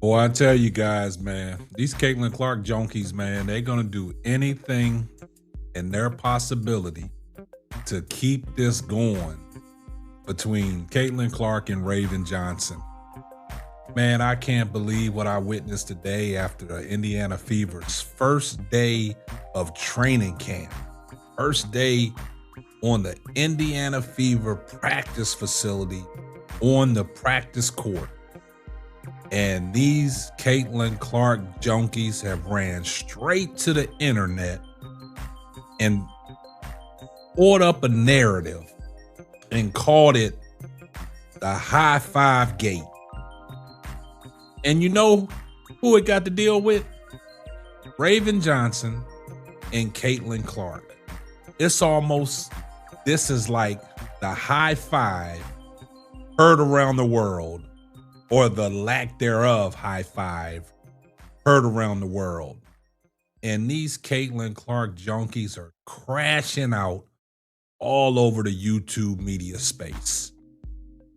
Boy, I tell you guys, man, these Caitlin Clark junkies, man, they're gonna do anything in their possibility to keep this going between Caitlin Clark and Raven Johnson. Man, I can't believe what I witnessed today after the Indiana Fever's first day of training camp. First day on the Indiana Fever practice facility on the practice court. And these Caitlin Clark junkies have ran straight to the internet and poured up a narrative and called it the high five gate. And you know who it got to deal with? Raven Johnson and Caitlin Clark. This is like the high five heard around the world, or the lack thereof high five heard around the world. And these Caitlin Clark junkies are crashing out all over the YouTube media space.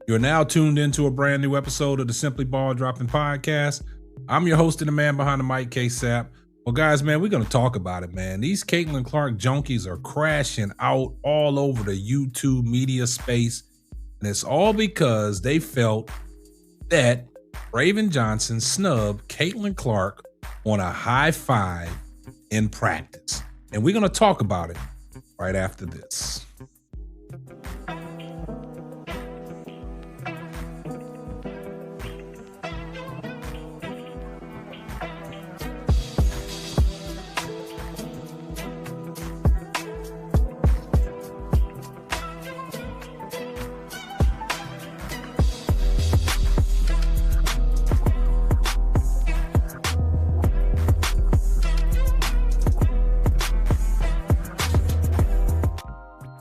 You're now tuned into a brand new episode of the Simply Ball Dropping Podcast. I'm your host and the man behind the mic, K-Sap. Well, guys, man, we're going to talk about it, man. These Caitlin Clark junkies are crashing out all over the YouTube media space. And it's all because they felt that Raven Johnson snubbed Caitlin Clark on a high five in practice. And we're going to talk about it right after this.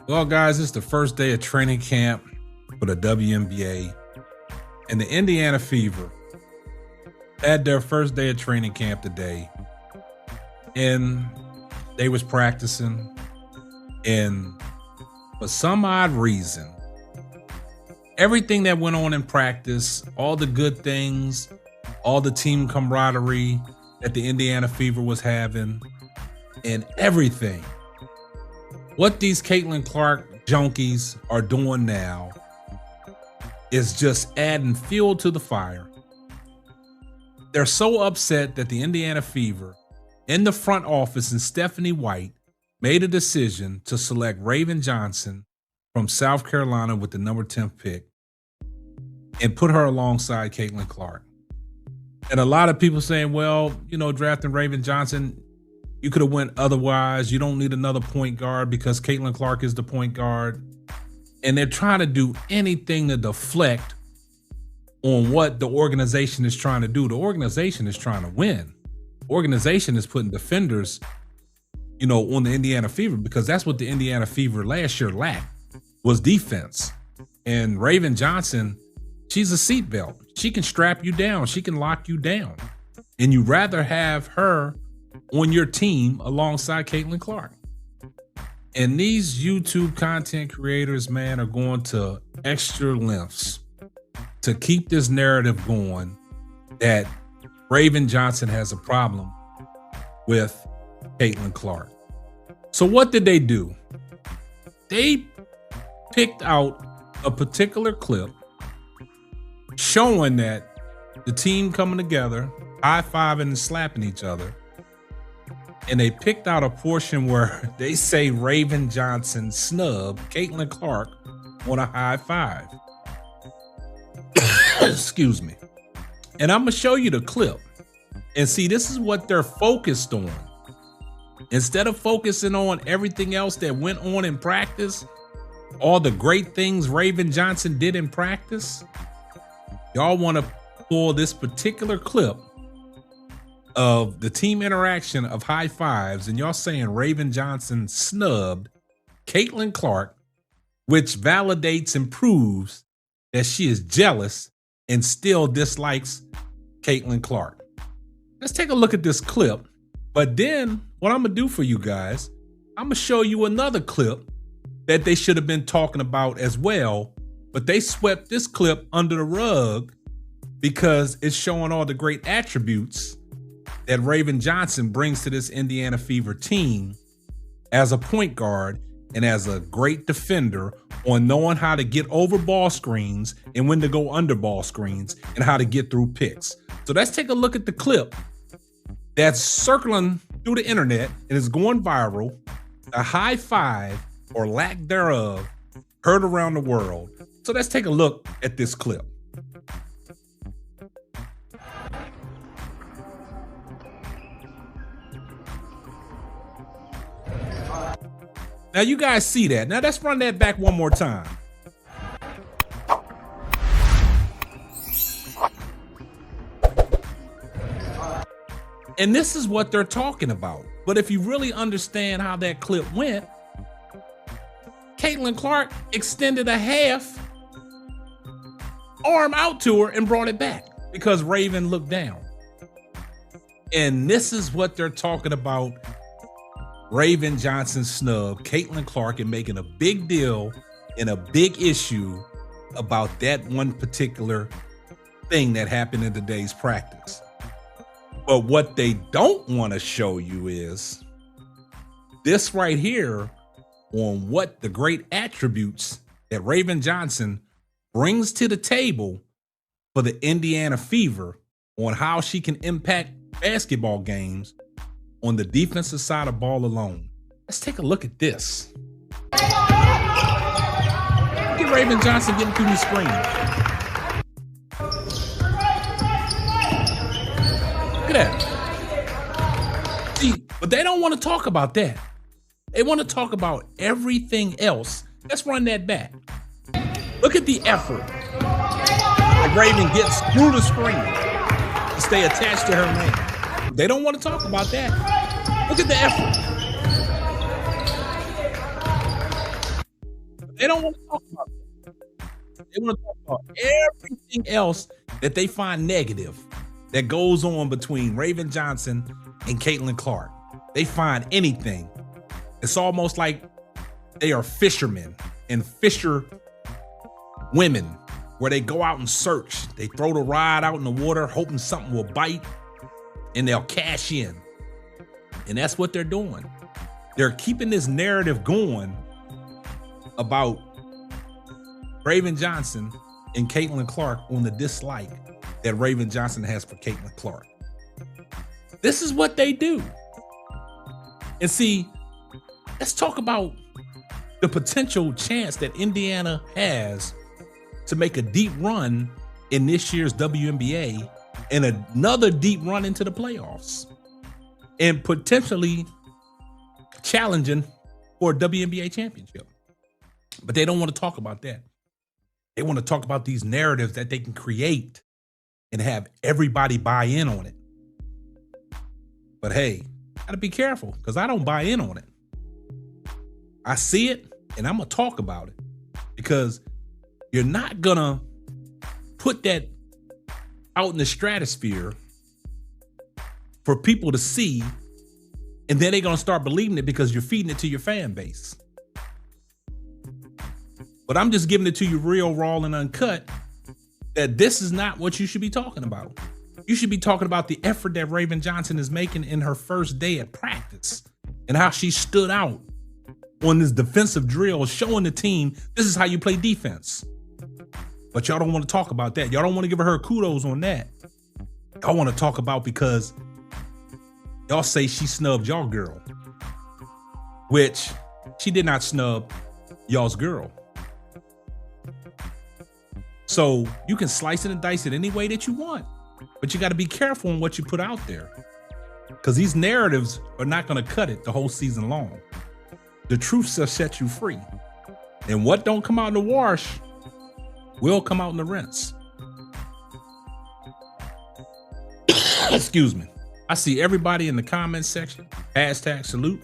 Well, guys, it's the first day of training camp for the WNBA, and the Indiana Fever had their first day of training camp today, and they was practicing, and for some odd reason, everything that went on in practice, all the good things, all the team camaraderie that the Indiana Fever was having, and everything, what these Caitlin Clark junkies are doing now is just adding fuel to the fire. They're so upset that the Indiana Fever in the front office and Stephanie White made a decision to select Raven Johnson from South Carolina with the number 10 pick and put her alongside Caitlin Clark. And a lot of people saying, well, drafting Raven Johnson, you could have went otherwise. You don't need another point guard because Caitlin Clark is the point guard. And they're trying to do anything to deflect on what the organization is trying to do. The organization is trying to win. The organization is putting defenders, on the Indiana Fever, because that's what the Indiana Fever last year lacked, was defense. And Raven Johnson, she's a seatbelt. She can strap you down. She can lock you down. And you'd rather have her on your team alongside Caitlin Clark. And these YouTube content creators, man, are going to extra lengths to keep this narrative going that Raven Johnson has a problem with Caitlin Clark. So what did they do? They picked out a particular clip showing that the team coming together, high-fiving and slapping each other. And they picked out a portion where they say Raven Johnson snubbed Caitlin Clark on a high five. Excuse me. And I'm going to show you the clip. And see, this is what they're focused on. Instead of focusing on everything else that went on in practice, all the great things Raven Johnson did in practice, y'all want to pull this particular clip of the team interaction of high fives, and y'all saying Raven Johnson snubbed Caitlin Clark, which validates and proves that she is jealous and still dislikes Caitlin Clark. Let's take a look at this clip. But then what I'm gonna do for you guys, I'm gonna show you another clip that they should have been talking about as well, but they swept this clip under the rug because it's showing all the great attributes that Raven Johnson brings to this Indiana Fever team as a point guard and as a great defender on knowing how to get over ball screens and when to go under ball screens and how to get through picks. So let's take a look at the clip that's circling through the internet and is going viral. A high five, or lack thereof, heard around the world. So let's take a look at this clip. Now you guys see that. Now let's run that back one more time. And this is what they're talking about. But if you really understand how that clip went, Caitlin Clark extended a half arm out to her and brought it back because Raven looked down. And this is what they're talking about. Raven Johnson snub Caitlin Clark and making a big deal and a big issue about that one particular thing that happened in today's practice. But what they don't want to show you is this right here on what the great attributes that Raven Johnson brings to the table for the Indiana Fever on how she can impact basketball games on the defensive side of ball alone. Let's take a look at this. Look at Raven Johnson getting through the screen. Look at that. See, but they don't want to talk about that. They want to talk about everything else. Let's run that back. Look at the effort that Raven gets through the screen to stay attached to her man. They don't want to talk about that. Look at the effort. They don't want to talk about that. They want to talk about everything else that they find negative that goes on between Raven Johnson and Caitlin Clark. They find anything. It's almost like they are fishermen and fisher women where they go out and search. They throw the rod out in the water, hoping something will bite, and they'll cash in. And that's what they're doing. They're keeping this narrative going about Raven Johnson and Caitlin Clark on the dislike that Raven Johnson has for Caitlin Clark. This is what they do. And see, let's talk about the potential chance that Indiana has to make a deep run in this year's WNBA and another deep run into the playoffs and potentially challenging for a WNBA championship. But they don't want to talk about that. They want to talk about these narratives that they can create and have everybody buy in on it. But hey, gotta be careful because I don't buy in on it. I see it and I'm gonna talk about it because you're not gonna put that out in the stratosphere for people to see, and then they're gonna start believing it because you're feeding it to your fan base. But I'm just giving it to you real, raw, and uncut that this is not what you should be talking about. You should be talking about the effort that Raven Johnson is making in her first day at practice and how she stood out on this defensive drill, showing the team this is how you play defense. But y'all don't want to talk about that. Y'all don't want to give her kudos on that. Y'all want to talk about because y'all say she snubbed y'all girl, which she did not snub y'all's girl. So you can slice it and dice it any way that you want, but you got to be careful on what you put out there because these narratives are not going to cut it the whole season long. The truth will set you free. And what don't come out in the wash will come out in the rinse. Excuse me. I see everybody in the comment section. #salute.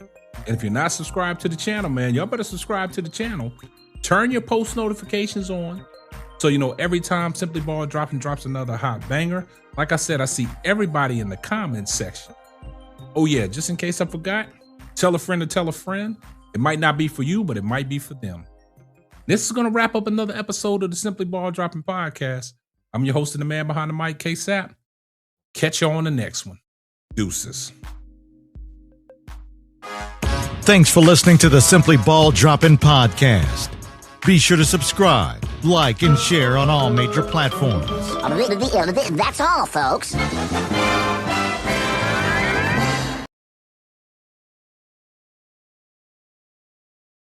And if you're not subscribed to the channel, man, y'all better subscribe to the channel. Turn your post notifications on so you know every time Simply Ball drops another hot banger. Like I said, I see everybody in the comment section. Oh yeah, just in case I forgot, tell a friend to tell a friend. It might not be for you, but it might be for them. This is going to wrap up another episode of the Simply Ball Dropping Podcast. I'm your host and the man behind the mic, K-Sap. Catch you on the next one. Deuces. Thanks for listening to the Simply Ball Droppin' podcast. Be sure to subscribe, like, and share on all major platforms. That's all, folks.